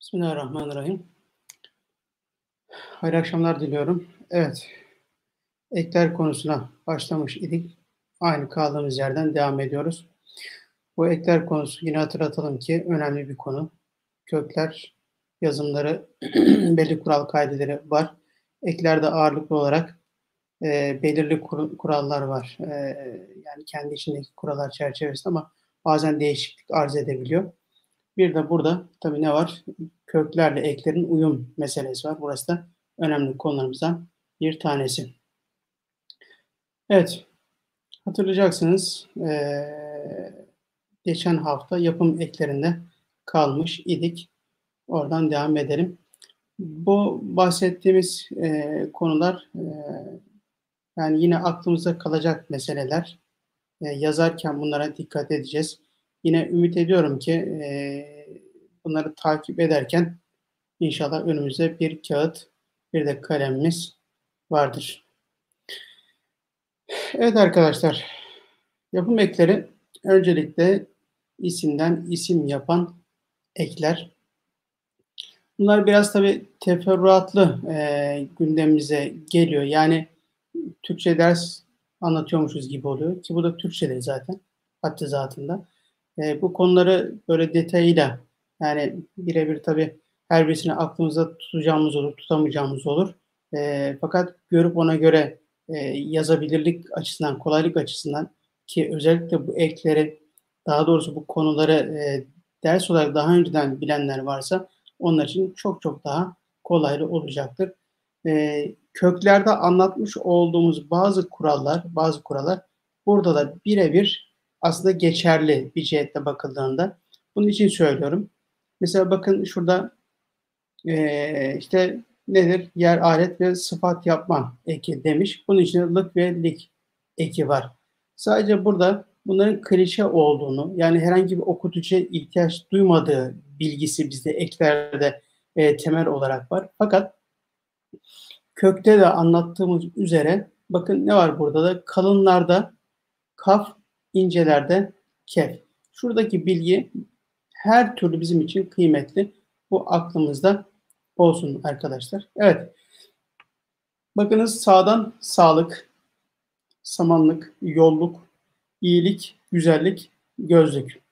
Bismillahirrahmanirrahim. Hayırlı akşamlar diliyorum. Evet, ekler konusuna başlamış idik. Aynı kaldığımız yerden devam ediyoruz. Bu ekler konusu yine hatırlatalım ki önemli bir konu. Kökler yazımları belli kural kaideleri var. Eklerde ağırlıklı olarak belirli kurallar var. Yani kendi içindeki kurallar çerçevesinde ama bazen değişiklik arz edebiliyor. Bir de burada tabii ne var? Köklerle eklerin uyum meselesi var. Burası da önemli konularımızdan bir tanesi. Evet, hatırlayacaksınız geçen hafta yapım eklerinde kalmış idik. Oradan devam edelim. Bu bahsettiğimiz konular yani yine aklımızda kalacak meseleler. Yazarken bunlara dikkat edeceğiz. Yine ümit ediyorum ki bunları takip ederken İnşallah önümüzde bir kağıt, bir de kalemimiz vardır. Evet arkadaşlar, yapım ekleri öncelikle isimden isim yapan ekler. Bunlar biraz tabii teferruatlı gündemimize geliyor. Yani Türkçe ders anlatıyormuşuz gibi oluyor ki bu da Türkçe'de zaten, haddi zatında. Bu konuları böyle detayıyla yani birebir tabii her birisini aklımızda tutacağımız olur, tutamayacağımız olur. Fakat görüp ona göre yazabilirlik açısından, kolaylık açısından ki özellikle bu ekleri, daha doğrusu bu konuları ders olarak daha önceden bilenler varsa onlar için çok çok daha kolaylı olacaktır. Köklerde anlatmış olduğumuz bazı kurallar burada da birebir aslında geçerli bir cihetle bakıldığında. Bunun için söylüyorum. Mesela bakın şurada işte nedir? Yer, alet ve sıfat yapma eki demiş. Bunun içinde lık ve lik eki var. Sadece burada bunların klişe olduğunu, yani herhangi bir okuyucuya ihtiyaç duymadığı bilgisi bizde eklerde temel olarak var. Fakat kökte de anlattığımız üzere bakın ne var burada da kalınlarda kaf, incelerde kef. Şuradaki bilgi her türlü bizim için kıymetli. Bu aklımızda olsun arkadaşlar. Evet. Bakınız sağdan sağlık, samanlık, yolluk, iyilik, güzellik, gözlük.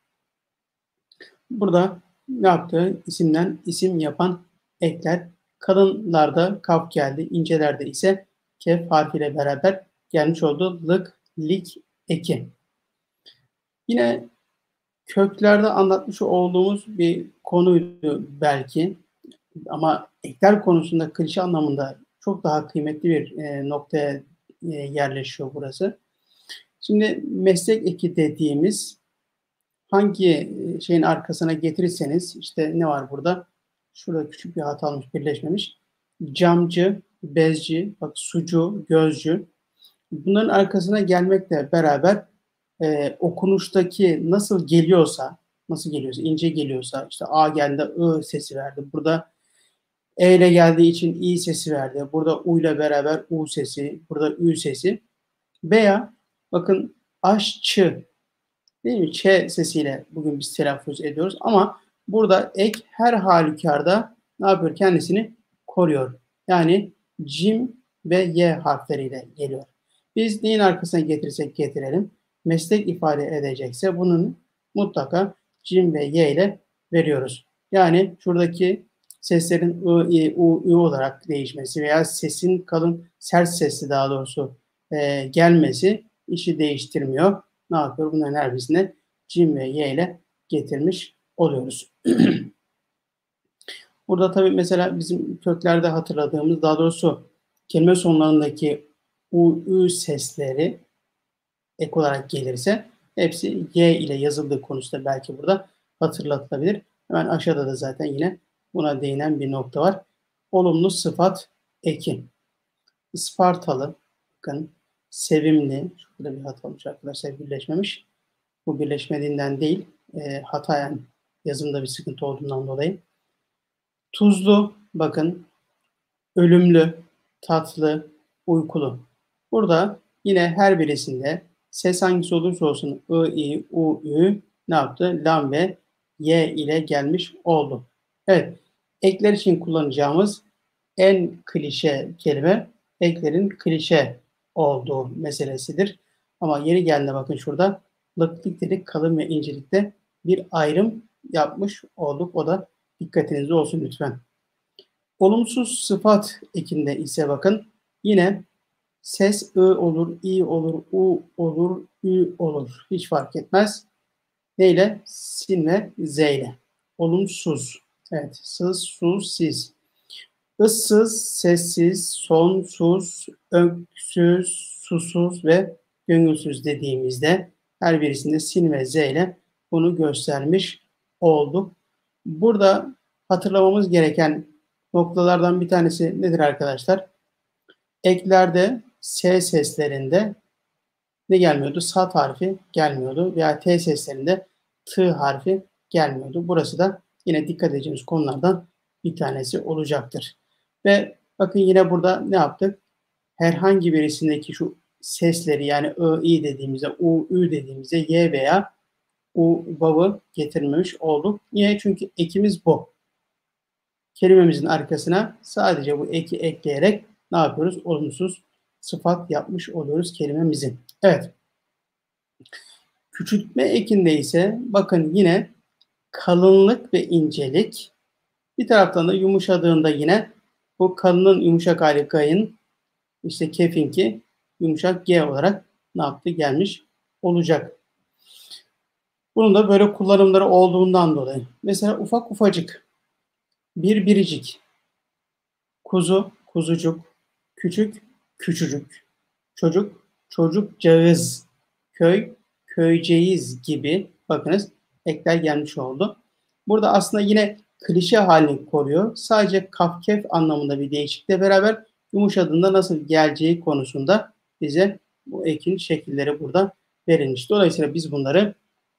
Burada ne yaptı? İsimden isim yapan ekler. Kalınlarda kaf geldi, incelerde ise kef harfiyle beraber gelmiş oldu. Lık, lik eki. Yine köklerde anlatmış olduğumuz bir konuydu belki ama ekler konusunda klişe anlamında çok daha kıymetli bir noktaya yerleşiyor burası. Şimdi meslek eki dediğimiz hangi şeyin arkasına getirirseniz işte ne var burada? Şurada küçük bir hata almış, birleşmemiş. Camcı, bezci, bak sucu, gözcü. Bunların arkasına gelmekle beraber okunuştaki nasıl geliyorsa, ince geliyorsa, işte A geldi, I sesi verdi. Burada E ile geldiği için İ sesi verdi. Burada U ile beraber U sesi, burada Ü sesi. Veya bakın aşçı, değil mi? Ç sesiyle bugün biz telaffuz ediyoruz ama burada ek her halükarda ne yapıyor? Kendisini koruyor. Yani cim ve y harfleriyle geliyor. Biz neyin arkasına getirirsek getirelim, meslek ifade edecekse bunun mutlaka cim ve y ile veriyoruz. Yani şuradaki seslerin ı, i, u, ü olarak değişmesi veya sesin kalın, sert sesli daha doğrusu gelmesi işi değiştirmiyor. Ne yapıyor? Bunların her birisine cim ve y ile getirmiş oluyoruz. Burada tabii mesela bizim köklerde hatırladığımız, daha doğrusu kelime sonlarındaki u, ü sesleri ek olarak gelirse hepsi y ile yazıldığı konusunda belki burada hatırlatılabilir. Hemen aşağıda da zaten yine buna değinen bir nokta var. Olumlu sıfat eki. Ispartalı, bakın sevimli, şurada bir hata olmuş arkadaşlar, birleşmemiş. Bu birleşmediğinden değil, hatayen yazımda bir sıkıntı olduğundan dolayı. Tuzlu, bakın ölümlü, tatlı, uykulu. Burada yine her birisinde ses hangisi olursa olsun I, I, U, Ü ne yaptı? Lam ve Y ile gelmiş oldu. Evet, Ekler için kullanacağımız en klişe kelime eklerin klişe olduğu meselesidir. Ama yeri geldiğinde bakın şurada lık, dik, dedik, kalın ve incelikte bir ayrım yapmış olduk. O da dikkatinizde olsun lütfen. Olumsuz sıfat ekinde ise bakın yine ses ı olur, i olur, u olur, ü olur. Hiç fark etmez. Neyle? Sin ve z ile. Olumsuz. Evet. Sız, sus, siz. Issız, sessiz, sonsuz, öksüz, susuz ve gönülsüz dediğimizde her birisinde sin ve z ile bunu göstermiş olduk. Burada hatırlamamız gereken noktalardan bir tanesi nedir arkadaşlar? Eklerde S seslerinde ne gelmiyordu? Sat harfi gelmiyordu veya T seslerinde T harfi gelmiyordu. Burası da yine dikkat edeceğimiz konulardan bir tanesi olacaktır. Ve bakın yine burada ne yaptık? Herhangi birisindeki şu sesleri yani ı, i dediğimizde, u, ü dediğimizde y veya u, vav'ı getirmemiş olduk. Niye? Çünkü ekimiz bu. Kelimemizin arkasına sadece bu eki ekleyerek ne yapıyoruz? Olumsuz sıfat yapmış oluyoruz kelimemizin. Evet. Küçültme ekinde ise bakın yine kalınlık ve incelik. Bir taraftan da yumuşadığında yine bu kalının yumuşak hali kayın, işte kefinki yumuşak G olarak ne yaptı? Gelmiş olacak. Bunun da böyle kullanımları olduğundan dolayı. Mesela ufak ufacık, bir biricik, kuzu, kuzucuk, küçük, küçücük, çocuk, çocukcağız, köy, köyceğiz gibi bakınız ekler gelmiş oldu. Burada aslında yine klişe halini koruyor. Sadece kaf kef anlamında bir değişiklikle beraber yumuşadığında nasıl geleceği konusunda bize bu ekin şekilleri burada verilmiş. Dolayısıyla biz bunları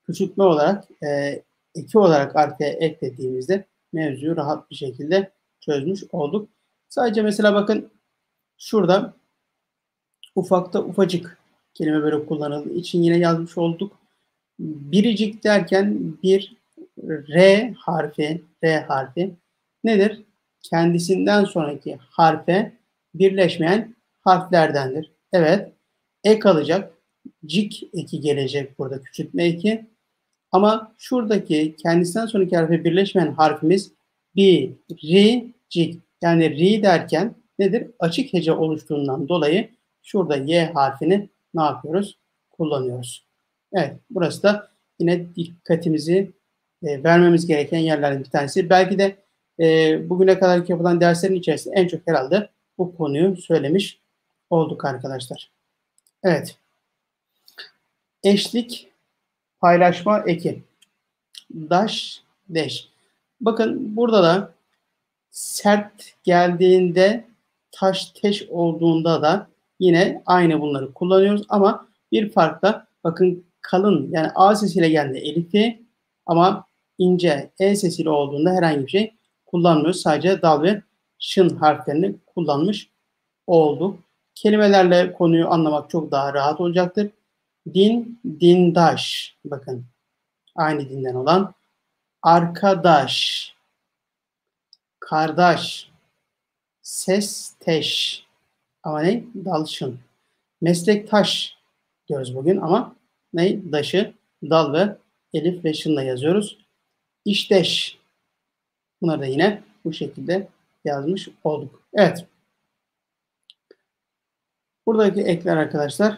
küçültme olarak eki olarak arkaya eklediğimizde mevzuyu rahat bir şekilde çözmüş olduk. Sadece mesela bakın şurada ufakta ufacık kelime böyle kullanıldığı için yine yazmış olduk. Biricik derken bir R harfi nedir? Kendisinden sonraki harfe birleşmeyen harflerdendir. Evet, ek alacak. Cik eki gelecek burada küçültme eki. Ama şuradaki kendisinden sonraki harfe birleşmeyen harfimiz bi, ri, cik. Yani ri derken nedir? Açık hece oluştuğundan dolayı şurada y harfini ne yapıyoruz? Kullanıyoruz. Evet, burası da yine dikkatimizi vermemiz gereken yerlerden bir tanesi. Belki de bugüne kadar yapılan derslerin içerisinde en çok herhalde bu konuyu söylemiş olduk arkadaşlar. Evet. Eşlik, paylaşma eki. Daş, deş. Bakın burada da sert geldiğinde taş, teş olduğunda da yine aynı bunları kullanıyoruz ama bir farkla bakın kalın yani A sesiyle geldi elifi ama ince E sesiyle olduğunda herhangi bir şey kullanmıyoruz. Sadece dal ve şın harflerini kullanmış olduk. Kelimelerle konuyu anlamak çok daha rahat olacaktır. Din, dindaş. Bakın aynı dinden olan arkadaş, kardeş, sesteş ama ne? Dalşın. Meslektaş diyoruz bugün ama ne? Daşı, dal ve elif ve şınla yazıyoruz. İşteş. Bunları da yine bu şekilde yazmış olduk. Evet. Buradaki ekler arkadaşlar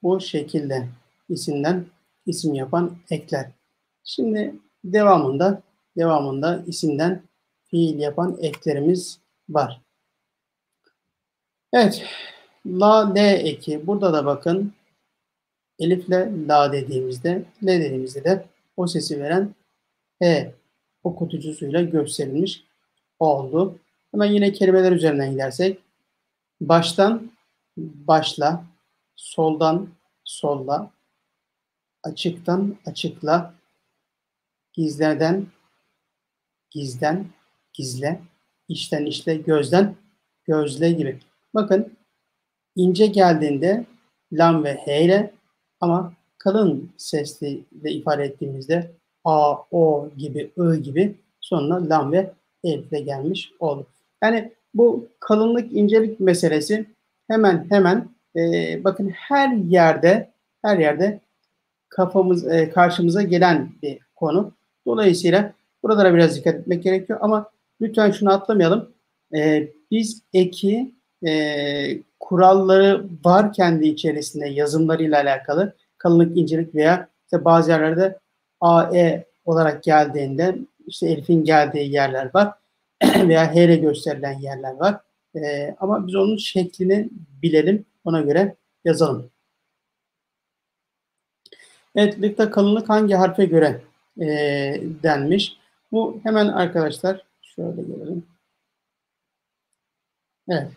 bu şekilde isimden isim yapan ekler. Şimdi devamında isimden fiil yapan eklerimiz var. Evet. La, L eki. Burada da bakın elifle la dediğimizde, L dediğimizde de o sesi veren H okutucusuyla gösterilmiş oldu. Hemen yine kelimeler üzerinden gidersek baştan başla, soldan solla, açıktan açıkla, gizlerden gizden gizle, içten işle, gözden gözle gibi. Bakın ince geldiğinde lam ve h ile ama kalın sesli de ifade ettiğimizde a, o gibi, ı gibi sonuna lam ve Elif'le gelmiş oldu. Yani bu kalınlık incelik meselesi hemen hemen bakın her yerde karşımıza gelen bir konu. Dolayısıyla buralara biraz dikkat etmek gerekiyor ama lütfen şunu atlamayalım. Biz eki kuralları var kendi içerisinde yazımlarıyla alakalı kalınlık, incelik veya işte bazı yerlerde AE olarak geldiğinde işte Elif'in geldiği yerler var veya H ile gösterilen yerler var. Ama biz onun şeklini bilelim, ona göre yazalım. Evet, lifte kalınlık hangi harfe göre denmiş. Bu hemen arkadaşlar şöyle görelim. Evet.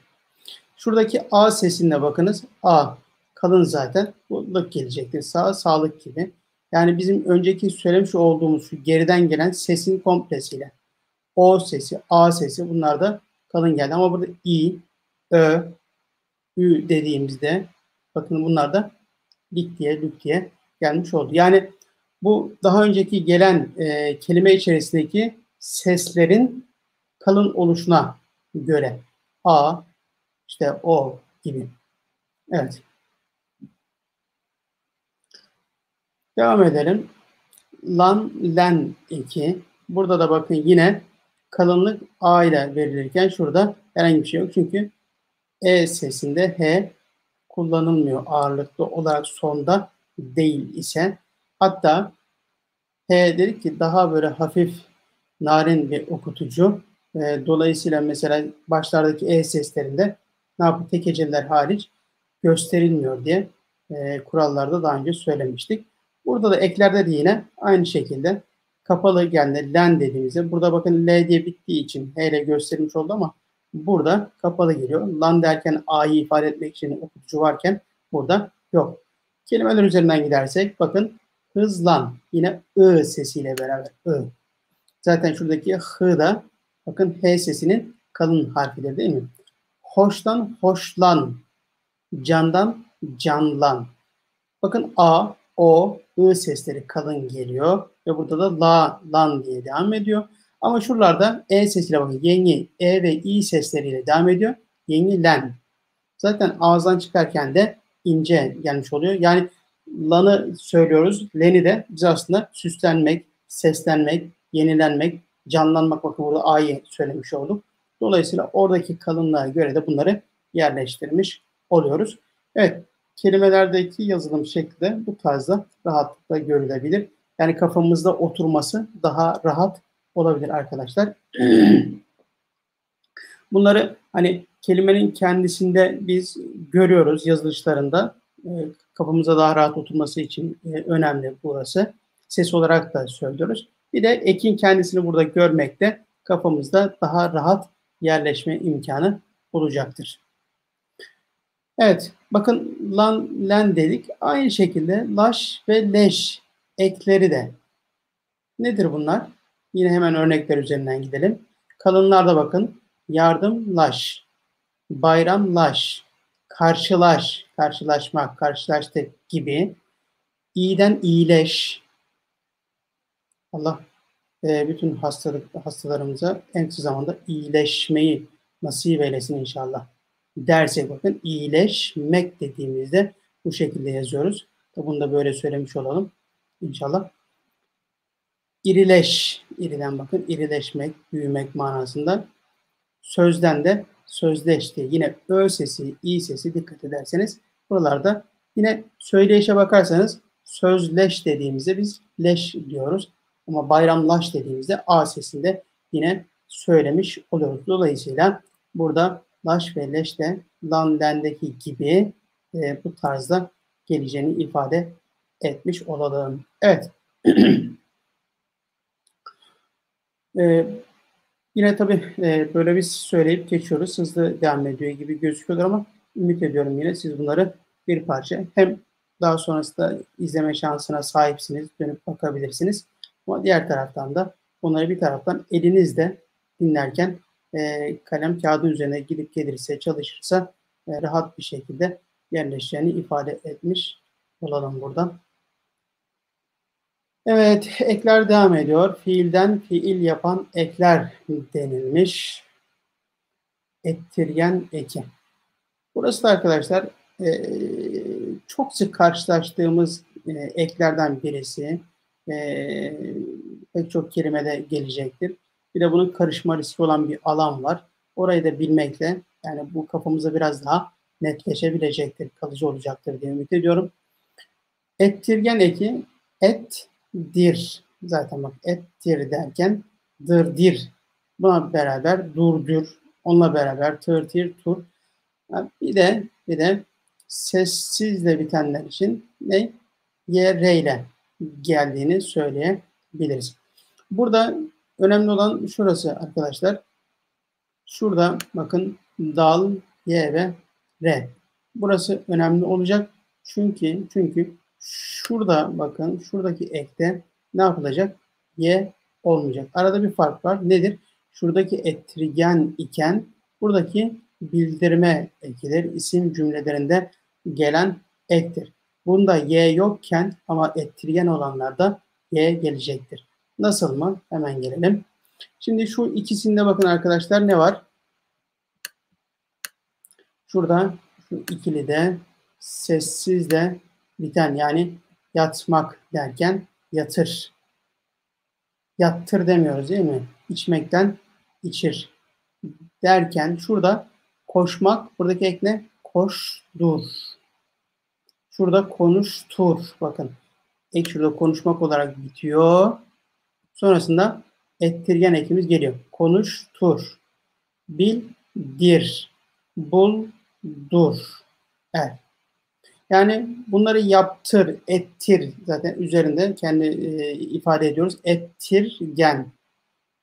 Şuradaki A sesine bakınız. A kalın zaten. Bu lık gelecektir. Sağlık gibi. Yani bizim önceki söylemiş olduğumuz şu geriden gelen sesin komplesiyle. O sesi, A sesi bunlar da kalın geldi. Ama burada İ, Ö, Ü dediğimizde bakın bunlar da lik diye, lük diye gelmiş oldu. Yani bu daha önceki gelen kelime içerisindeki seslerin kalın oluşuna göre. A, işte O gibi. Evet. Devam edelim. Lan, len eki. Burada da bakın yine kalınlık A ile verilirken şurada herhangi bir şey yok. Çünkü E sesinde H kullanılmıyor ağırlıklı olarak sonda değil ise. Hatta H dedik ki daha böyle hafif narin bir okutucu. Dolayısıyla mesela başlardaki E seslerinde ne yapıyor? Tek heceler hariç gösterilmiyor diye kurallarda daha önce söylemiştik. Burada da eklerde de yine aynı şekilde kapalı yani len dediğimizde burada bakın L diye bittiği için H ile gösterilmiş oldu ama burada kapalı geliyor. Lan derken A'yı ifade etmek için okutucu varken burada yok. Kelimeler üzerinden gidersek bakın hızlan yine ı sesiyle beraber ı. Zaten şuradaki hı da bakın H sesinin kalın harfidir değil mi? Hoştan hoşlan, candan canlan. Bakın A, O, I sesleri kalın geliyor ve burada da la, lan diye devam ediyor. Ama şuralarda E sesiyle bakın yeni, E ve İ sesleriyle devam ediyor. Yeni len. Zaten ağızdan çıkarken de ince gelmiş oluyor. Yani lan'ı söylüyoruz. Len'i de biz aslında süslenmek, seslenmek, yenilenmek, canlanmak. Bakın burada A'yı söylemiş olduk. Dolayısıyla oradaki kalınlığa göre de bunları yerleştirmiş oluyoruz. Evet, kelimelerdeki yazılım şekli de bu tarzda rahatlıkla görülebilir. Yani kafamızda oturması daha rahat olabilir arkadaşlar. Bunları hani kelimenin kendisinde biz görüyoruz yazılışlarında. Kafamıza daha rahat oturması için önemli burası. Ses olarak da söylüyoruz. Bir de ekin kendisini burada görmekte kafamızda daha rahat yerleşme imkanı olacaktır. Evet, bakın lan, len dedik. Aynı şekilde laş ve leş ekleri de. Nedir bunlar? Yine hemen örnekler üzerinden gidelim. Kalınlarda bakın yardımlaş, bayramlaş, karşılaş, karşılaşmak, karşılaştık gibi. İyiden iyileş. Allah bütün hastalarımıza en kısa zamanda iyileşmeyi nasip eylesin inşallah. Dersek bakın iyileşmek dediğimizde bu şekilde yazıyoruz. Bunu da böyle söylemiş olalım inşallah. İrileş, iriden bakın irileşmek, büyümek manasında. Sözden de sözleşti. Yine ö sesi, i sesi dikkat ederseniz buralarda yine söyleyişe bakarsanız sözleş dediğimizde biz leş diyoruz. Ama bayramlaş dediğimizde a sesinde yine söylemiş oluyoruz. Dolayısıyla burada laş ve leş de lan dendeki gibi bu tarzda geleceğini ifade etmiş olalım. Evet. Yine tabii böyle biz söyleyip geçiyoruz. Hızlı devam ediyor gibi gözüküyorlar ama ümit ediyorum yine siz bunları bir parça hem daha sonrasında izleme şansına sahipsiniz, dönüp bakabilirsiniz. Ama diğer taraftan da bunları bir taraftan elinizde dinlerken kalem kağıdın üzerine gidip gelirse, çalışırsa rahat bir şekilde yerleşeceğini ifade etmiş olalım buradan. Evet, ekler devam ediyor. Fiilden fiil yapan ekler denilmiş. Ettirgen eki. Burası da arkadaşlar çok sık karşılaştığımız eklerden birisi. Pek çok kelimede gelecektir. Bir de bunun karışma riski olan bir alan var. Orayı da bilmekle yani bu kafamıza biraz daha netleşebilecektir, kalıcı olacaktır diye ümit ediyorum. Ettirgen eki ettir. Zaten bak ettir derken dırdir. Buna beraber durdur. Onunla beraber tırtir tur. Bir de sessizle bitenler için ne? Y, R ile geldiğini söyleyebiliriz. Burada önemli olan şurası arkadaşlar. Şurada bakın dal, Y ve R. Burası önemli olacak. Çünkü şurada bakın şuradaki ekte ne yapılacak? Y olmayacak. Arada bir fark var. Nedir? Şuradaki ettirgen iken buradaki bildirme ekidir. İsim cümlelerinde gelen ektir. Bunda Y yokken ama ettirgen olanlarda Y gelecektir. Nasıl mı? Hemen gelelim. Şimdi şu ikisinde bakın arkadaşlar ne var? Şurada şu ikili de sessiz de biten yani yatmak derken yatır. Yattır demiyoruz değil mi? İçmekten içir derken şurada koşmak buradaki ek ne? Koştur. Şurada konuştur. Bakın ek şurada konuşmak olarak bitiyor. Sonrasında ettirgen ekimiz geliyor. Konuştur. Bildir. Buldur. Evet. Yani bunları yaptır, ettir zaten üzerinde kendi ifade ediyoruz. Ettirgen.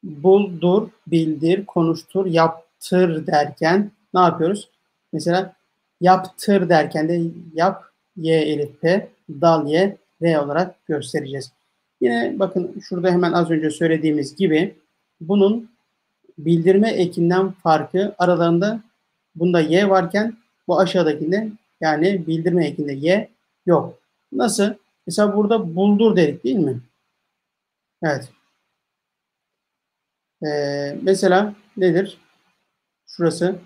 Buldur, bildir, konuştur, yaptır derken ne yapıyoruz? Mesela yaptır derken de yap, y elif p, dal y, r olarak göstereceğiz. Yine bakın şurada hemen az önce söylediğimiz gibi bunun bildirme ekinden farkı aralarında bunda y varken bu aşağıdakinde yani bildirme ekinde y yok. Nasıl? Mesela burada buldur dedik değil mi? Evet. Mesela nedir? Şurası.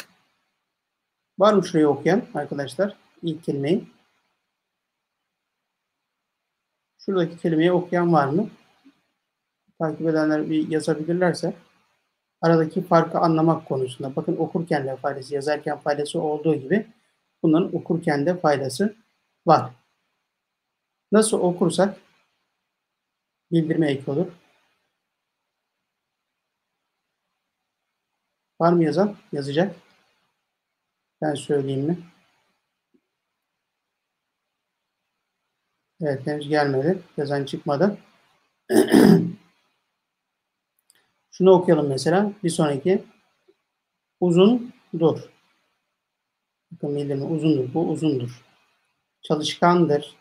Var mı şurayı okuyan arkadaşlar? İlk kelimeyi. Şuradaki kelimeyi okuyan var mı? Takip edenler bir yazabilirlerse. Aradaki farkı anlamak konusunda. Bakın okurken de faydası, yazarken faydası olduğu gibi bunların okurken de faydası var. Nasıl okursak bildirme eki olur. Var mı yazan? Yazacak. Ben söyleyeyim mi? Evet henüz gelmedi. Yazan çıkmadı. Şunu okuyalım mesela. Bir sonraki. Uzundur. Bakın bildirme uzundur. Bu uzundur. Çalışkandır.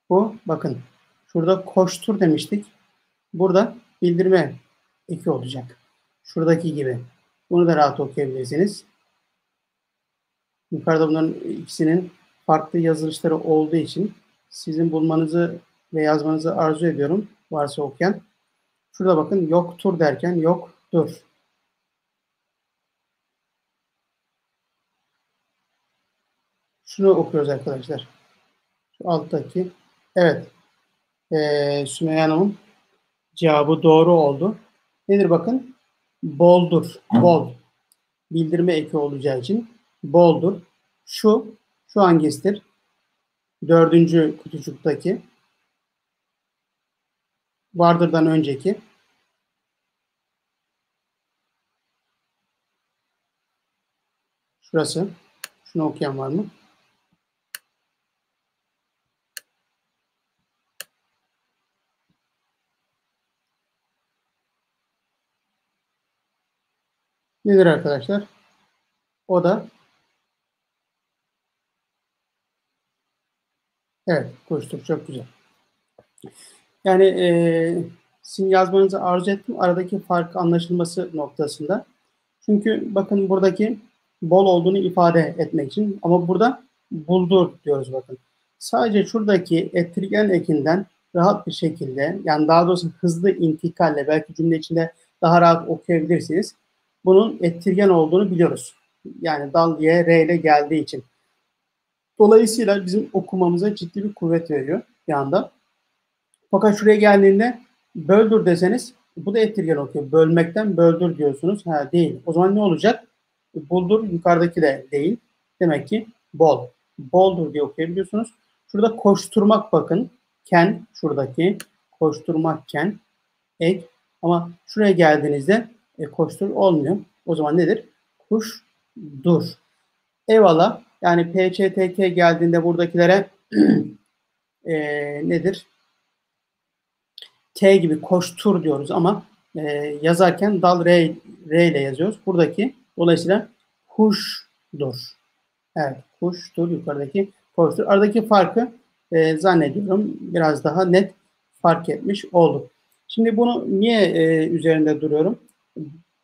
Bu bakın. Şurada koştur demiştik. Burada bildirme eki olacak. Şuradaki gibi. Bunu da rahat okuyabilirsiniz. Yukarıda bunların ikisinin farklı yazılışları olduğu için sizin bulmanızı ve yazmanızı arzu ediyorum. Varsa okuyan. Şurada bakın yoktur derken yoktur. Şunu okuyoruz arkadaşlar. Şu alttaki. Evet. Sümeyye Hanım'ın cevabı doğru oldu. Nedir bakın? Boldur. Bol. Bildirme eki olacağı için boldur. Şu hangisidir? Dördüncü kutucuktaki. Vardır'dan önceki. Şurası. Şunu okuyan var mı? Nedir arkadaşlar? O da evet koştur. Çok güzel. Yani sizin yazmanızı arzu ettim. Aradaki fark anlaşılması noktasında. Çünkü bakın buradaki bol olduğunu ifade etmek için ama burada buldur diyoruz bakın. Sadece şuradaki ettirgen ekinden rahat bir şekilde, yani daha doğrusu hızlı intikalle belki cümle içinde daha rahat okuyabilirsiniz. Bunun ettirgen olduğunu biliyoruz. Yani dal diye R ile geldiği için. Dolayısıyla bizim okumamıza ciddi bir kuvvet veriyor bir anda. Fakat şuraya geldiğinde böldür deseniz bu da ettirgen okuyor. Bölmekten böldür diyorsunuz. Ha, değil. O zaman ne olacak? Buldur yukarıdaki de değil. Demek ki bol. Boldur diye okuyabiliyorsunuz. Şurada koşturmak bakın. Ken şuradaki koşturmakken ek, ama şuraya geldiğinizde koştur olmuyor. O zaman nedir? Kuş dur. Eyvallah. Yani PÇTK geldiğinde buradakilere nedir? T gibi koştur diyoruz ama yazarken dal R ile yazıyoruz. Buradaki dolayısıyla kuştur. Evet, kuştur yukarıdaki koştur. Aradaki farkı zannediyorum biraz daha net fark etmiş olduk. Şimdi bunu niye üzerinde duruyorum?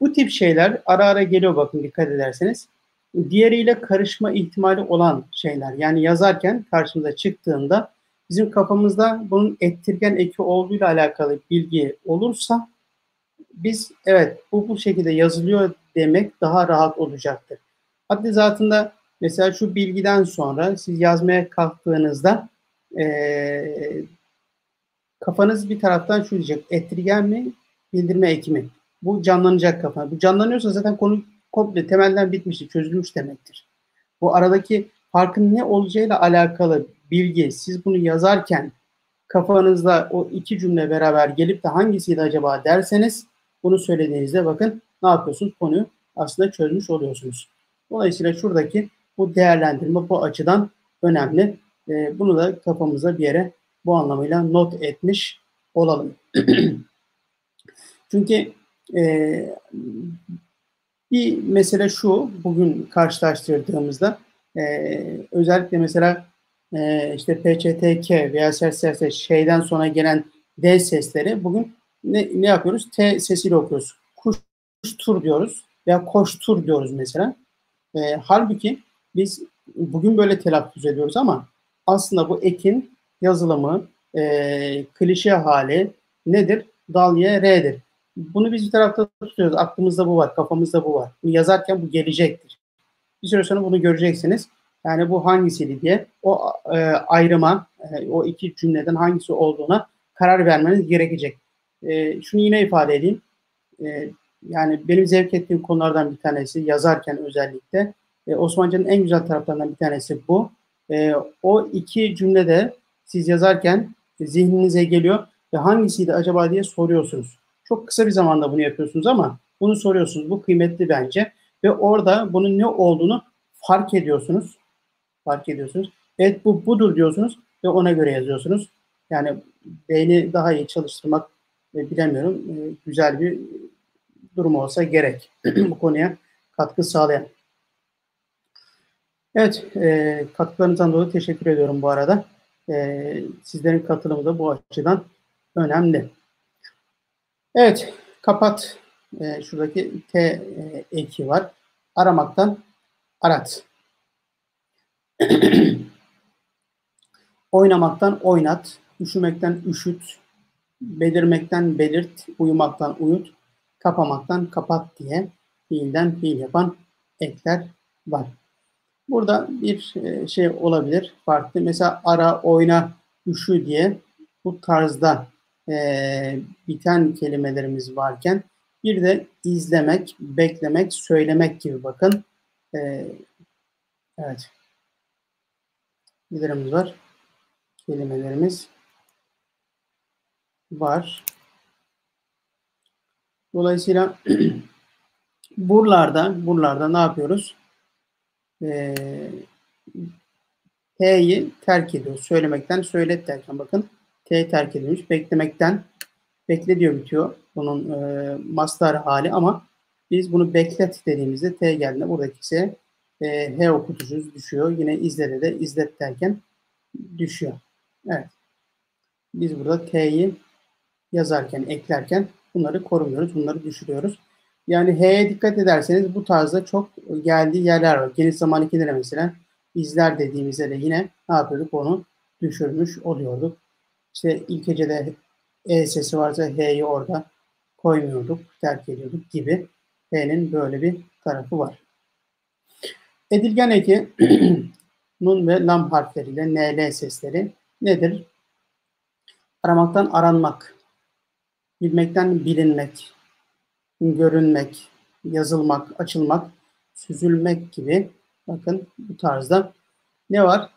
Bu tip şeyler ara ara geliyor, bakın dikkat ederseniz. Diğeriyle karışma ihtimali olan şeyler. Yani yazarken karşımıza çıktığında bizim kafamızda bunun ettirgen eki olduğuyla alakalı bilgi olursa biz evet bu şekilde yazılıyor demek daha rahat olacaktır. Haddi zatında mesela şu bilgiden sonra siz yazmaya kalktığınızda kafanız bir taraftan şu diyecek: ettirgen mi, bildirme eki mi? Bu canlanacak kafa. Bu canlanıyorsa zaten konu komple temelden bitmiştir, çözülmüş demektir. Bu aradaki farkın ne olacağıyla alakalı bilgi, siz bunu yazarken kafanızda o iki cümle beraber gelip de hangisiydi acaba derseniz, bunu söylediğinizde bakın ne yapıyorsunuz? Konuyu aslında çözmüş oluyorsunuz. Dolayısıyla şuradaki bu değerlendirme bu açıdan önemli. Bunu da kafamıza bir yere bu anlamıyla not etmiş olalım. Çünkü bir mesele şu, bugün karşılaştırdığımızda özellikle mesela işte PÇTK veya SSS şeyden sonra gelen D sesleri bugün ne yapıyoruz? T sesiyle okuyoruz. Kuştur diyoruz veya koştur diyoruz mesela. Halbuki biz bugün böyle telaffuz ediyoruz ama aslında bu ekin yazılımı, klişe hali nedir? Dal ye R'dir. Bunu biz bir tarafta tutuyoruz. Aklımızda bu var, kafamızda bu var. Bunu yazarken bu gelecektir. Bir süre sonra bunu göreceksiniz. Yani bu hangisiydi diye o ayrıma, o iki cümleden hangisi olduğuna karar vermeniz gerekecek. Şunu yine ifade edeyim. Yani benim zevk ettiğim konulardan bir tanesi yazarken özellikle Osmanlıcanın en güzel taraflarından bir tanesi bu. O iki cümlede siz yazarken zihninize geliyor ve hangisiydi acaba diye soruyorsunuz. Çok kısa bir zamanda bunu yapıyorsunuz ama bunu soruyorsunuz. Bu kıymetli bence ve orada bunun ne olduğunu fark ediyorsunuz. Fark ediyorsunuz. Evet, bu budur diyorsunuz ve ona göre yazıyorsunuz. Yani beyni daha iyi çalıştırmak bilemiyorum. Güzel bir durum olsa gerek. Bu konuya katkı sağlayan. Evet, katkılarınızdan dolayı teşekkür ediyorum bu arada. Sizlerin katılımı da bu açıdan önemli. Evet, kapat. Şuradaki T eki var. Aramaktan arat. Oynamaktan oynat. Üşümekten üşüt. Belirmekten belirt. Uyumaktan uyut. Kapamaktan kapat diye fiilden fiil yapan ekler var. Burada bir şey olabilir farklı. Mesela ara, oyna, üşü diye bu tarzda biten kelimelerimiz varken bir de izlemek, beklemek, söylemek gibi bakın. Evet. Nelerimiz var? Kelimelerimiz var. Dolayısıyla buralarda ne yapıyoruz? T'yi terk ediyoruz. Söylemekten söylet derken bakın T terk edilmiş. Beklemekten bekle diyor bitiyor. Bunun mastar hali ama biz bunu beklet dediğimizde T geldiğinde buradaki ise H okutucumuz düşüyor. Yine izlede de izlet derken düşüyor. Evet. Biz burada T'yi yazarken, eklerken bunları korumuyoruz. Bunları düşürüyoruz. Yani H'ye dikkat ederseniz bu tarzda çok geldiği yerler var. Geniş zaman 2'de de mesela izler dediğimizde de yine ne yapıyorduk? Onu düşürmüş oluyorduk. İşte ilk hecede E sesi varsa H'yi orada koymuyorduk, terk ediyorduk gibi. H'nin böyle bir tarafı var. Edilgen eki nun ve lam harfleriyle NL sesleri nedir? Aramaktan aranmak, bilmekten bilinmek, görünmek, yazılmak, açılmak, süzülmek gibi bakın bu tarzda ne var?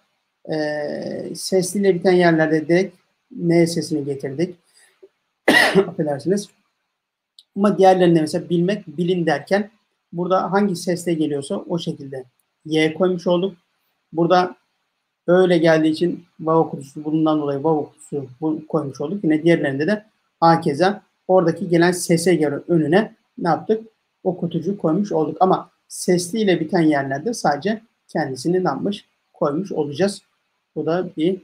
Sesliyle biten yerlerde direkt N sesini getirdik. Affedersiniz. Ama diğerlerinde mesela bilmek, bilin derken burada hangi sesle geliyorsa o şekilde Y koymuş olduk. Burada öyle geldiği için vav okutusu bundan dolayı vav okutusu koymuş olduk. Yine diğerlerinde de hakeza oradaki gelen sese göre önüne ne yaptık? Okutucu koymuş olduk. Ama sesli ile biten yerlerde sadece kendisini ne yapmış? Koymuş olacağız. Bu da bir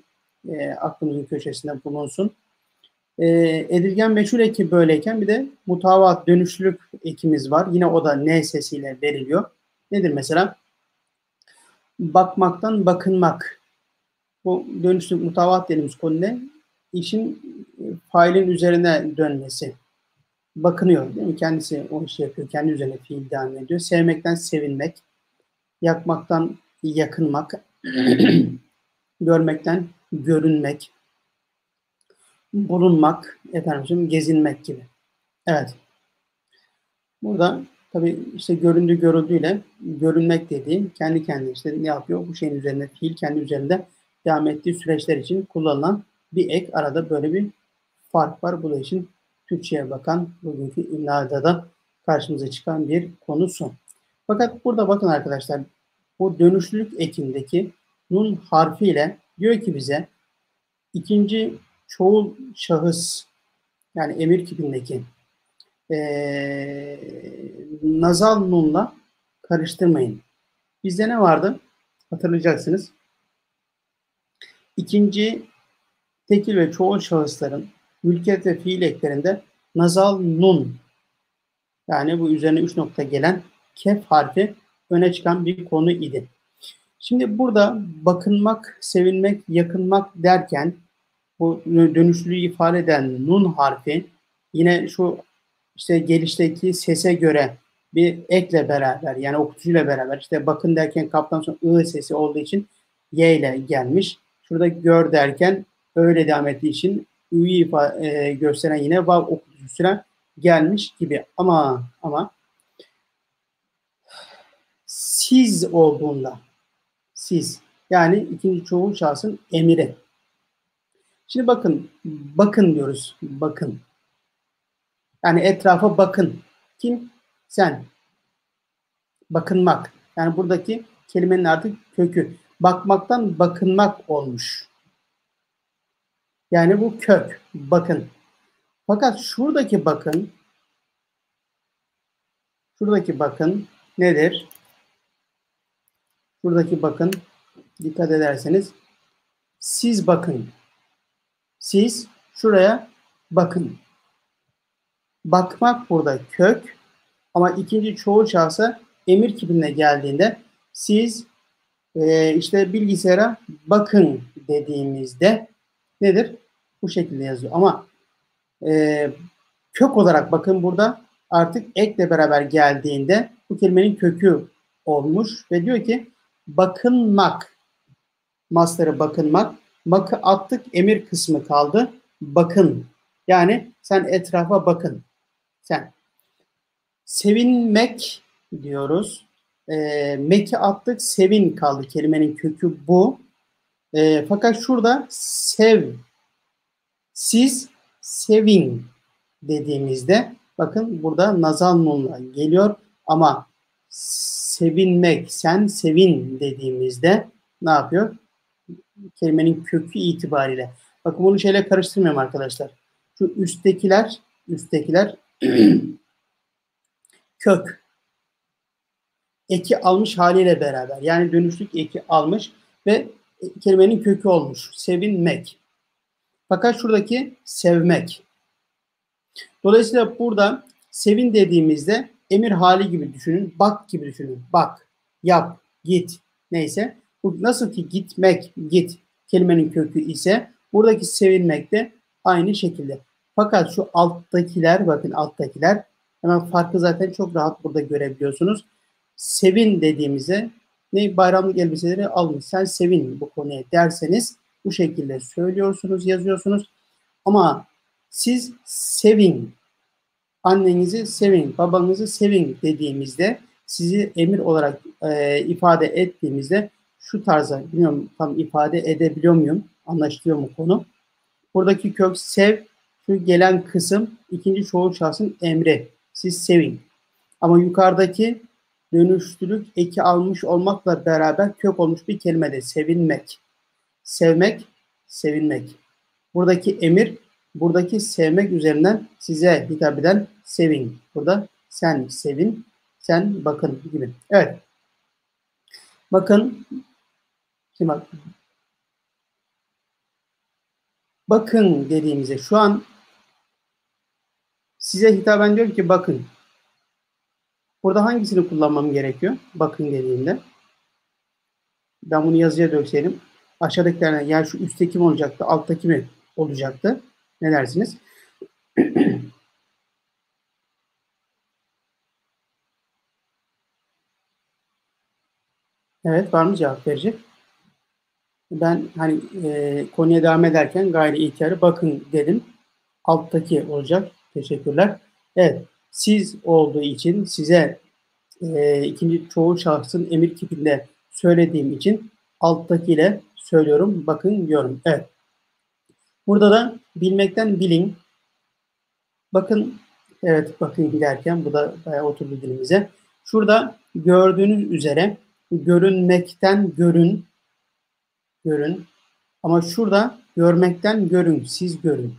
aklımızın köşesinde bulunsun. Edilgen meçhul eki böyleyken bir de mutavat dönüşlülük ekimiz var. Yine o da N sesiyle veriliyor. Nedir mesela? Bakmaktan bakınmak. Bu dönüşlülük mutavat dediğimiz konu ne? İşin failin üzerine dönmesi. Bakınıyor değil mi? Kendisi o işi yapıyor. Kendi üzerine fiil devam ediyor. Sevmekten sevinmek. Yakmaktan yakınmak. Görmekten görünmek. Bulunmak. Efendim gezinmek gibi. Evet. Burada tabii işte göründüğü görüldüğüyle görünmek dediğim kendi kendine işte ne yapıyor? Bu şeyin üzerinde fiil kendi üzerinde devam ettiği süreçler için kullanılan bir ek. Arada böyle bir fark var. Bu da için Türkçe'ye bakan bugünkü imlada da karşımıza çıkan bir konusu. Fakat burada bakın arkadaşlar bu dönüşlülük ekindeki nun harfiyle diyor ki bize ikinci çoğul şahıs yani emir kipindeki nazal nunla karıştırmayın. Bizde ne vardı? Hatırlayacaksınız. İkinci tekil ve çoğul şahısların mülkiyet ve fiil eklerinde nazal nun yani bu üzerine 3 nokta gelen kef harfi öne çıkan bir konu idi. Şimdi burada bakınmak, sevinmek, yakınmak derken bu dönüşlülüğü ifade eden nun harfi yine şu işte gelişteki sese göre bir ekle beraber yani okutucuyla beraber işte bakın derken kaptan sonra ı sesi olduğu için y ile gelmiş. Şurada gör derken öyle devam ettiği için ü'yü gösteren yine vav okutucusuna gelmiş gibi. Ama siz olduğunda siz yani ikinci çoğul şahsın emiri. Şimdi bakın diyoruz. Bakın. Yani etrafa bakın. Kim? Sen. Bakınmak. Yani buradaki kelimenin artık kökü. Bakmaktan bakınmak olmuş. Yani bu kök. Bakın. Fakat şuradaki bakın nedir? Şuradaki bakın dikkat ederseniz siz bakın. Siz şuraya bakın. Bakmak burada kök ama ikinci çoğul şahsa emir kipine geldiğinde siz işte bilgisayara bakın dediğimizde nedir? Bu şekilde yazıyor. Ama kök olarak bakın burada artık ekle beraber geldiğinde bu kelimenin kökü olmuş ve diyor ki bakınmak. Masları bakınmak. Makı attık emir kısmı kaldı. Bakın. Yani sen etrafa bakın. Sen. Sevinmek diyoruz. Mek'i attık sevin kaldı. Kelimenin kökü bu. Fakat şurada siz sevin dediğimizde bakın burada nazal nunla geliyor ama sevinmek sen sevin dediğimizde ne yapıyor? Kelimenin kökü itibariyle. Bakın bunu şeyle karıştırmıyorum arkadaşlar. Şu üsttekiler kök. Eki almış haliyle beraber. Yani dönüşlük eki almış ve kelimenin kökü olmuş. Sevinmek. Fakat şuradaki sevmek. Dolayısıyla burada sevin dediğimizde emir hali gibi düşünün. Bak gibi düşünün. Bak, yap, git neyse. Bu nasıl ki gitmek, git kelimenin kökü ise Buradaki sevinmek de aynı şekilde. Fakat şu alttakiler, bakın alttakiler, hemen farkı zaten çok rahat burada görebiliyorsunuz. Sevin dediğimizde ne, bayramlık elbiseleri alın, sen sevin bu konuya derseniz bu şekilde söylüyorsunuz, yazıyorsunuz. Ama siz sevin, annenizi sevin, babanızı sevin dediğimizde, sizi emir olarak ifade ettiğimizde şu tarza, bilmiyorum tam ifade edebiliyor muyum, anlaşılıyor mu konu? Buradaki kök sev, şu gelen kısım ikinci çoğul şahsın emri. Siz sevin. Ama yukarıdaki dönüştürük eki almış olmakla beraber kök olmuş bir kelimede sevinmek. Sevmek, sevinmek. Buradaki emir, buradaki sevmek üzerinden size hitap eden sevin. Burada sen sevin, sen bakın gibi. Evet. Bakın, şimdi bak, bakın dediğimizde şu an size hitaben diyorum ki bakın. Burada hangisini kullanmam gerekiyor? Bakın dediğimde. Ben bunu yazıya dökseydim. Aşağıdakilerden, yani şu üstteki mi olacaktı, alttaki mi olacaktı? Ne dersiniz? Evet, var mı cevap verecek? Ben hani konuya devam ederken gayri ihtiyarı bakın dedim. Alttaki olacak. Teşekkürler. Evet, siz olduğu için size ikinci çoğul şahsın emir kipinde söylediğim için alttakiyle söylüyorum. Bakın diyorum. Evet. Burada da bilmekten bilin. Bakın, evet bakın giderken bu da bayağı oturdu dilimize. Şurada gördüğünüz üzere görünmekten görün, görün. Ama şurada görmekten görün, siz görün.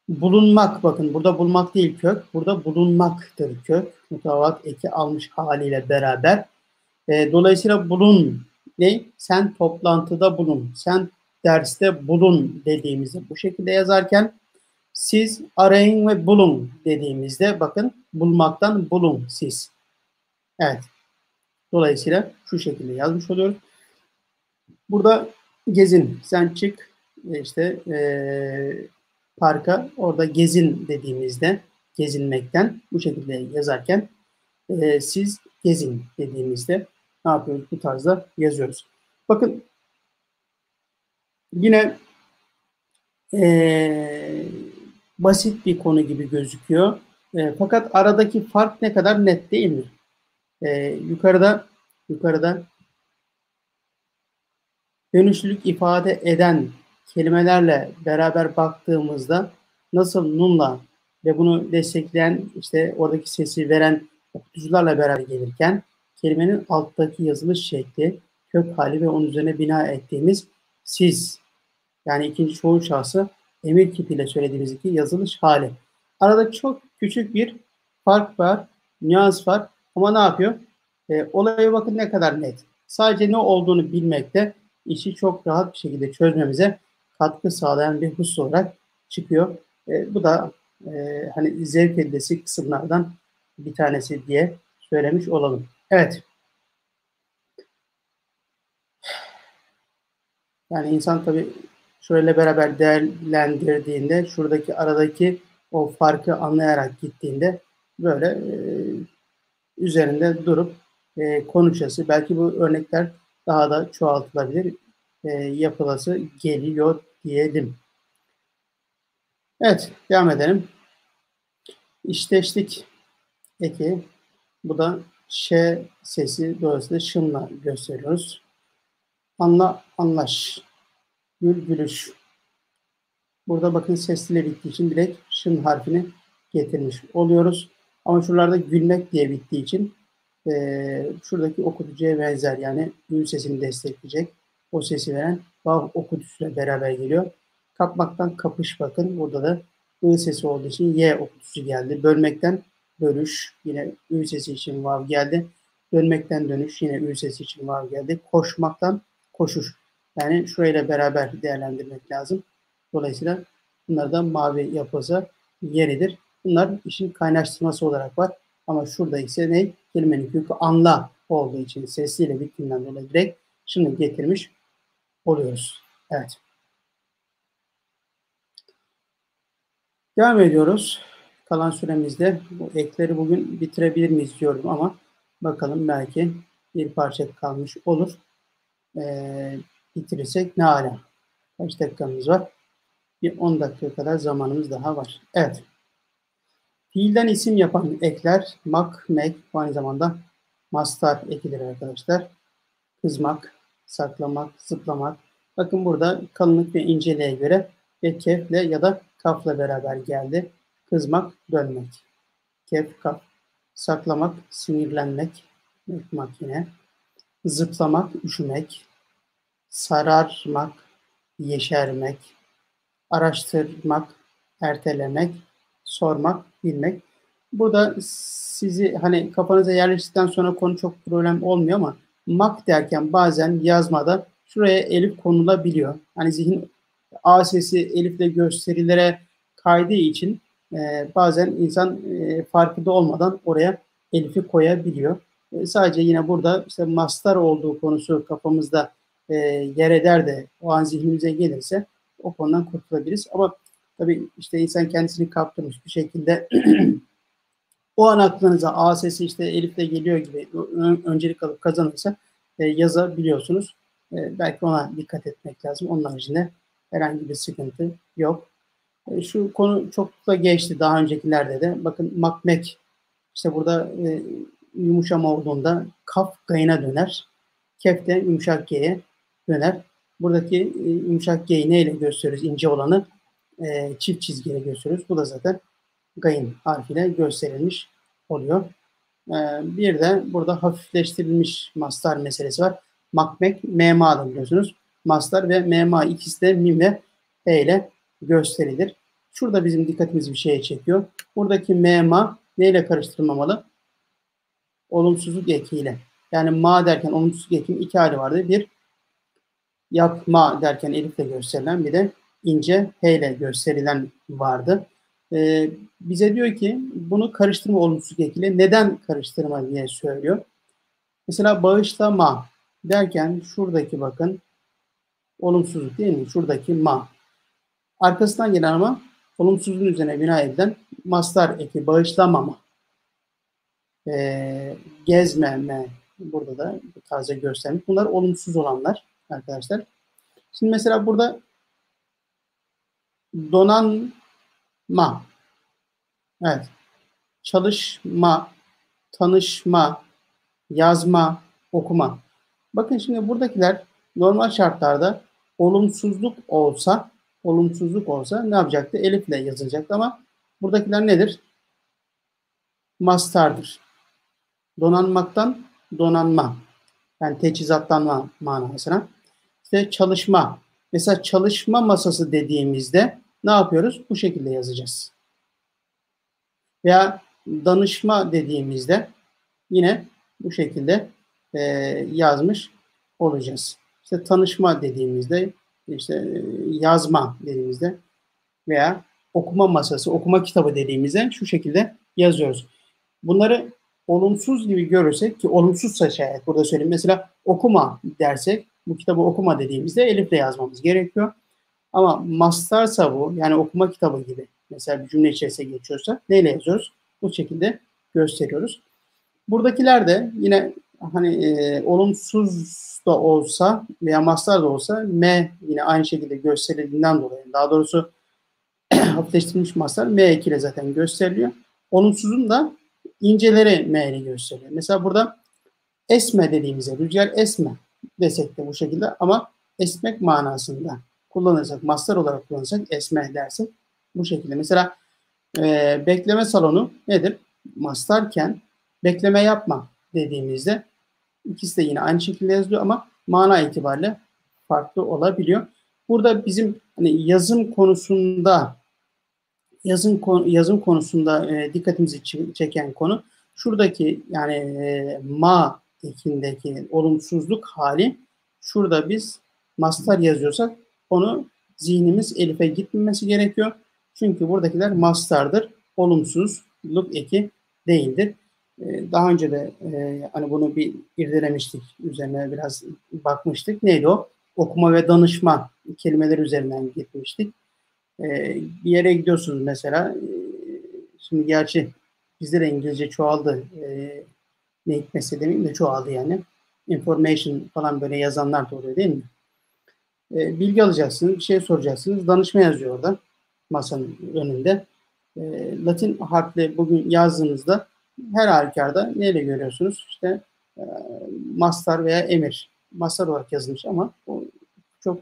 Bulunmak, bakın burada bulmak değil kök, burada bulunmaktır kök. Mutavat eki almış haliyle beraber. Dolayısıyla bulun ne? Sen toplantıda bulun, sen derste bulun dediğimizde bu şekilde yazarken, siz arayın ve bulun dediğimizde bakın bulmaktan bulun siz. Evet. Dolayısıyla şu şekilde yazmış oluyoruz. Burada gezin. Sen çık işte parka, orada gezin dediğimizde gezinmekten bu şekilde yazarken siz gezin dediğimizde ne yapıyoruz? Bu tarzda yazıyoruz. Bakın yine e, basit bir konu gibi gözüküyor. Fakat aradaki fark ne kadar net değil mi? Yukarıda dönüşlülük ifade eden kelimelerle beraber baktığımızda nasıl nunla ve bunu destekleyen, işte oradaki sesi veren okuyucularla beraber gelirken, kelimenin alttaki yazılış şekli, kök hali ve onun üzerine bina ettiğimiz siz, yani ikinci çoğul şahsı emir kipiyle söylediğimiz iki yazılış hali. Arada çok küçük bir fark var, nüans var ama ne yapıyor? Olaya bakın ne kadar net. Sadece ne olduğunu bilmekte işi çok rahat bir şekilde çözmemize katkı sağlayan bir husus olarak çıkıyor. Bu da hani zevk edilesi kısımlardan bir tanesi diye söylemiş olalım. Evet. Yani insan tabii şöyle beraber değerlendirdiğinde, şuradaki aradaki o farkı anlayarak gittiğinde böyle üzerinde durup konuşası, belki bu örnekler daha da çoğaltılabilir, yapılası geliyor diyelim. Evet, devam edelim. İşteşlik eki, bu da ş sesi dolayısıyla şınla gösteriyoruz. Anla, anlaş, gül, gülüş. Burada bakın sesliyle bittiği için direkt şın harfini getirmiş oluyoruz. Ama şuralarda gülmek diye bittiği için şuradaki okutucuya benzer, yani ü sesini destekleyecek o sesi veren vav okutucuyla beraber geliyor. Kapmaktan kapış, bakın burada da ı sesi olduğu için y okutucu geldi. Bölmekten bölüş, yine ü sesi için vav geldi. Dönmekten dönüş, yine ü sesi için vav geldi. Koşmaktan koşuş. Yani şurayla beraber değerlendirmek lazım. Dolayısıyla bunlar da mavi yapısı yeridir. Bunlar işin kaynaştırması olarak var. Ama şurada ise ne? Kelimenin kökü anla olduğu için sesliyle bittiğinden dolayı direkt şunu getirmiş oluyoruz. Evet. Devam ediyoruz. Kalan süremizde bu ekleri bugün bitirebilir miyiz diyorum ama bakalım belki bir parça kalmış olur. Bitirirsek ne âlâ. Kaç dakikamız var? Bir 10 dakika kadar zamanımız daha var. Evet. Fiilden isim yapan ekler mak, mek, bu aynı zamanda mastar ekidir arkadaşlar. Kızmak, saklamak, zıplamak. Bakın burada kalınlık ve inceliğe göre ve kefle ya da kafla beraber geldi. Kızmak, dönmek. Kef, kaf. Saklamak, sinirlenmek. Makine. Zıplamak, üşümek. Sararmak, yeşermek. Araştırmak, ertelemek. Sormak, bilmek. Burada sizi hani kafanıza yerleştikten sonra konu çok problem olmuyor ama mak derken bazen yazmada şuraya elif konulabiliyor. Hani zihin A sesi elifle gösterilere kaydığı için bazen insan farkında olmadan oraya elifi koyabiliyor. Sadece yine burada işte mastar olduğu konusu kafamızda yer eder de o an zihnimize gelirse o konudan kurtulabiliriz. Ama tabii işte insan kendisini kaptırmış bir şekilde o an aklınıza A sesi işte elifle geliyor gibi öncelik alıp kazanırsa yazabiliyorsunuz. Belki ona dikkat etmek lazım. Onun haricinde herhangi bir sıkıntı yok. Şu konu çok da geçti daha öncekilerde de. Bakın makmek işte burada yumuşama olduğunda kaf gayına döner. Kef de yumuşak G'ye döner. Buradaki yumuşak G'yi neyle gösteriyoruz? İnce olanı çift çizgiyle gösteriyoruz. Bu da zaten gayın harfiyle gösterilmiş oluyor. Bir de burada hafifleştirilmiş mastar meselesi var. Makmek, mema biliyorsunuz. Mastar ve mema ikisi de mim ve he ile gösterilir. Şurada bizim dikkatimizi bir şeye çekiyor. Buradaki mema neyle karıştırılmamalı? Olumsuzluk ekiyle. Yani ma derken olumsuzluk ekinin iki hali vardı. Bir yapma derken elifle gösterilen, bir de ince he ile gösterilen vardı. Bize diyor ki bunu karıştırma olumsuzluk ekiyle. Neden karıştırma diye söylüyor. Mesela bağışlama derken şuradaki bakın olumsuzluk değil mi? Şuradaki ma. Arkasından gelen ama olumsuzluğun üzerine bina edilen mastar eki bağışlamama. Gezmeme burada da taze göstermiş. Bunlar olumsuz olanlar arkadaşlar. Şimdi mesela burada donanma. Evet. Çalışma, tanışma, yazma, okuma. Bakın şimdi buradakiler normal şartlarda olumsuzluk olsa ne yapacaktı? Elifle yazılacaktı ama buradakiler nedir? Mastardır. Donanmaktan donanma. Yani teçhizatlanma manasına. İşte çalışma. Mesela çalışma masası dediğimizde ne yapıyoruz? Bu şekilde yazacağız. Veya danışma dediğimizde yine bu şekilde yazmış olacağız. İşte tanışma dediğimizde, işte yazma dediğimizde veya okuma masası, okuma kitabı dediğimizde şu şekilde yazıyoruz. Bunları olumsuz gibi görürsek ki olumsuzsa şayet burada söyleyeyim. Mesela okuma dersek bu kitabı okuma dediğimizde elifle yazmamız gerekiyor. Ama mastarsa bu yani okuma kitabı gibi mesela bir cümle içerisine geçiyorsa neyle yazıyoruz? Bu şekilde gösteriyoruz. Buradakiler de yine hani olumsuz da olsa veya mastar da olsa M yine aynı şekilde gösterildiğinden dolayı daha doğrusu hafifleştirilmiş mastar M ekiyle zaten gösteriliyor. Olumsuzun da inceleri M ile gösteriyor. Mesela burada esme dediğimizde rüzgar esme desek de bu şekilde ama esmek manasında kullanırsak, mastar olarak kullanırsak esme dersek bu şekilde. Mesela bekleme salonu nedir? Mastarken bekleme yapma dediğimizde ikisi de yine aynı şekilde yazılıyor ama mana itibariyle farklı olabiliyor. Burada bizim hani yazım konusunda dikkatimizi çeken konu şuradaki yani ma ekindeki olumsuzluk hali şurada biz mastar yazıyorsak onu zihnimiz elife gitmemesi gerekiyor. Çünkü buradakiler mastardır. Olumsuzluk eki değildir. Daha önce de hani bunu bir irdelemiştik. Üzerine biraz bakmıştık. Neydi o? Okuma ve danışma kelimeleri üzerinden gitmiştik. Bir yere gidiyorsunuz mesela. Şimdi gerçi bizde de İngilizce çoğaldı. Ne hikmetse demeyeyim de çoğaldı yani. Information falan böyle yazanlar da oluyor değil mi? Bilgi alacaksınız, bir şey soracaksınız. Danışma yazıyor orada masanın önünde. Latin harfle bugün yazdığınızda her halükarda neyle görüyorsunuz? İşte e, mastar veya emir. Mastar olarak yazılmış ama o çok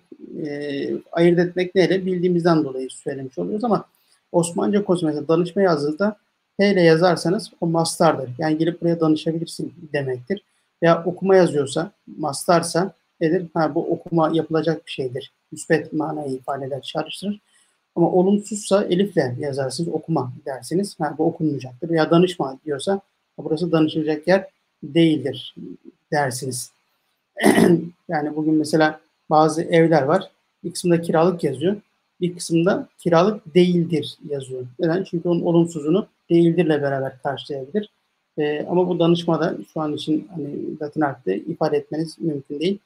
ayırt etmek neyle bildiğimizden dolayı söylemiş oluyoruz ama Osmanlıca konusu mesela danışma yazdığınızda H ile yazarsanız o mastardır. Yani gelip buraya danışabilirsin demektir. Veya okuma yazıyorsa, mastarsa nedir? Ha, bu okuma yapılacak bir şeydir. Müsbet manayı ifade eder, çağrıştırır. Ama olumsuzsa elifle yazarsınız, okuma dersiniz. Ha, bu okunmayacaktır. Veya danışma diyorsa burası danışılacak yer değildir dersiniz. Yani bugün mesela bazı evler var. Bir kısımda kiralık yazıyor. Bir kısımda kiralık değildir yazıyor. Neden? Çünkü onun olumsuzunu değildirle beraber karşılayabilir. Ama bu danışmada şu an için hani Latin harfte ifade etmeniz mümkün değil.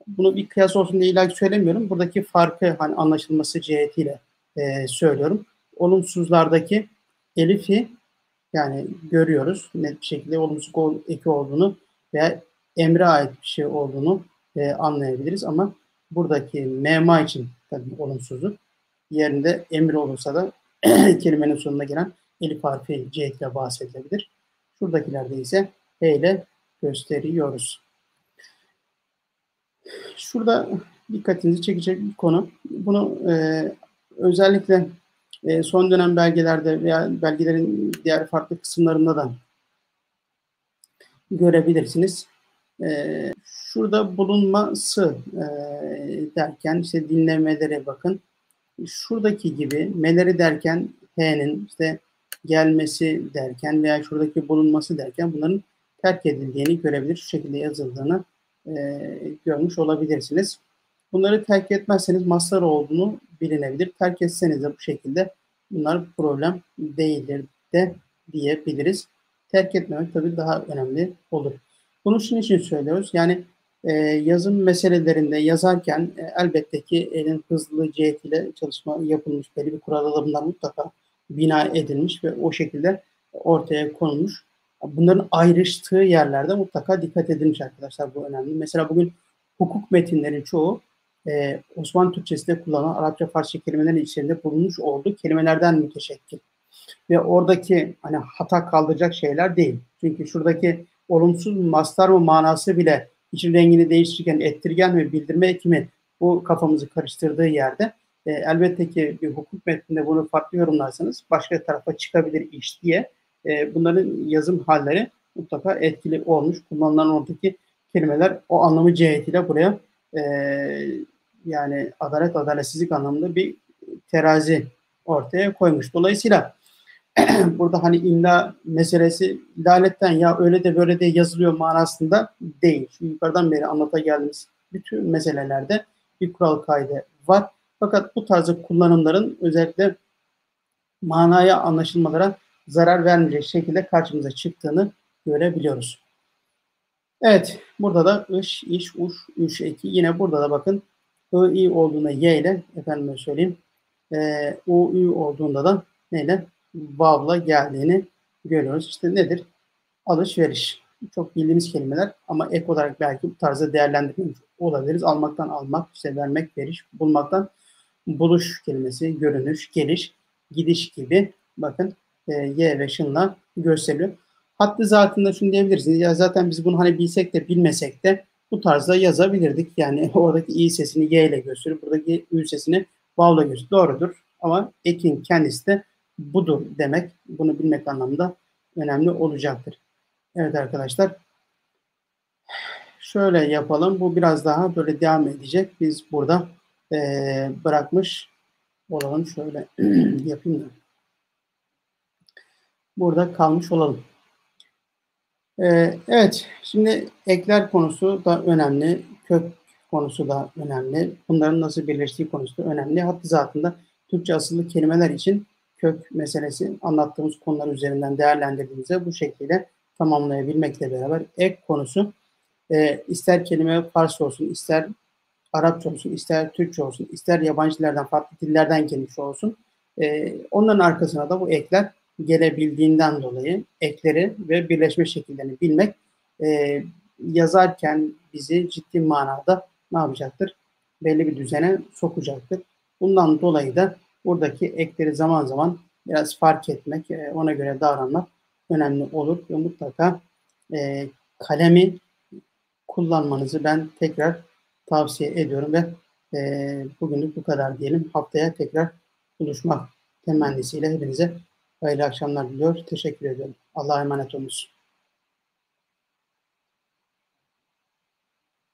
Bunu bir kıyas olsun diye illa söylemiyorum. Buradaki farkı hani anlaşılması cihetiyle söylüyorum. Olumsuzlardaki elifi yani görüyoruz net bir şekilde olumsuz eki olduğunu veya emre ait bir şey olduğunu anlayabiliriz ama buradaki mema için tabii olumsuzluk yerinde emir olursa da kelimenin sonuna gelen elif harfi C ile bahsedilebilir. Şuradakilerde ise H ile gösteriyoruz. Şurada dikkatinizi çekecek bir konu. Bunu özellikle son dönem belgelerde veya belgelerin diğer farklı kısımlarında da görebilirsiniz. Şurada bulunması derken işte dinlemelere bakın. Şuradaki gibi meleri derken H'nin işte gelmesi derken veya şuradaki bulunması derken bunların terk edildiğini görebilir. Şu şekilde yazıldığını görmüş olabilirsiniz. Bunları terk etmezseniz mastar olduğunu bilinebilir. Terk etseniz de bu şekilde bunlar problem değildir de diyebiliriz. Terk etmemek tabii daha önemli olur. Bunu şunun için söylüyoruz. Yani yazım meselelerinde yazarken elbette ki elin hızlı cihetiyle çalışma yapılmış, belli bir kural alımından mutlaka bina edilmiş ve o şekilde ortaya konulmuş. Bunların ayrıştığı yerlerde mutlaka dikkat edilmiş arkadaşlar, bu önemli. Mesela bugün hukuk metinlerin çoğu Osmanlı Türkçesinde kullanılan Arapça, Farsça kelimelerin içerisinde bulunmuş olduğu kelimelerden müteşekkil. Ve oradaki hani hata kaldıracak şeyler değil. Çünkü şuradaki olumsuz mastar mı manası bile için rengini değiştirirken ettirgen ve bildirme ekimi bu kafamızı karıştırdığı yerde elbette ki bir hukuk metninde bunu farklı yorumlarsanız başka tarafa çıkabilir iş diye bunların yazım halleri mutlaka etkili olmuş. Kullanılan oradaki kelimeler o anlamı cihetiyle buraya e, yani adaletsizlik anlamında bir terazi ortaya koymuş. Dolayısıyla burada hani imla meselesi laletten ya öyle de böyle de yazılıyor manasında değil. Şu yukarıdan beri anlata geldiğimiz bütün meselelerde bir kural kaydı var. Fakat bu tarzı kullanımların özellikle manaya, anlaşılmalara zarar vermeyecek şekilde karşımıza çıktığını görebiliyoruz. Evet, burada da ış, iş, uş, üş eki. Yine burada da bakın ı, i olduğunda y ile efendime söyleyeyim u, ü olduğunda da neyle? Vav'la geldiğini görüyoruz. İşte nedir? Alışveriş. Çok bildiğimiz kelimeler ama ek olarak belki bu tarzda değerlendirmiş olabiliriz. Almaktan almak, işte vermek, veriş, bulmaktan buluş kelimesi, görünüş, geliş, gidiş gibi bakın y ve şınla gösteriliyor. Haddi zatında şunu diyebilirsiniz. Ya zaten biz bunu hani bilsek de bilmesek de bu tarzda yazabilirdik. Yani oradaki i sesini y ile gösteriyor. Buradaki ü sesini vav'la gösteriyor. Doğrudur. Ama ekin kendisi de budur demek. Bunu bilmek anlamında önemli olacaktır. Evet arkadaşlar. Şöyle yapalım. Bu biraz daha böyle devam edecek. Biz burada bırakmış olalım. Şöyle yapayım da. Burada kalmış olalım. Evet. Şimdi ekler konusu da önemli. Kök konusu da önemli. Bunların nasıl birleştiği konusu da önemli. Hatta zatında Türkçe asıllı kelimeler için kök meselesi anlattığımız konular üzerinden değerlendirdiğimizde bu şekilde tamamlayabilmekle beraber ek konusu ister kelime Farsça olsun, ister Arapça olsun, ister Türkçe olsun, ister yabancı dillerden, farklı dillerden gelmiş olsun, onların arkasına da bu ekler gelebildiğinden dolayı ekleri ve birleşme şekillerini bilmek, eee, yazarken bizi ciddi manada ne yapacaktır? Belli bir düzene sokacaktır. Bundan dolayı da buradaki ekleri zaman zaman biraz fark etmek, ona göre davranmak önemli olur ve mutlaka, kalemi kullanmanızı ben tekrar tavsiye ediyorum ve, bugünlük bu kadar diyelim. Haftaya tekrar buluşmak temennisiyle hepinize hayırlı akşamlar diliyor. Teşekkür ediyorum. Allah'a emanet olunuz.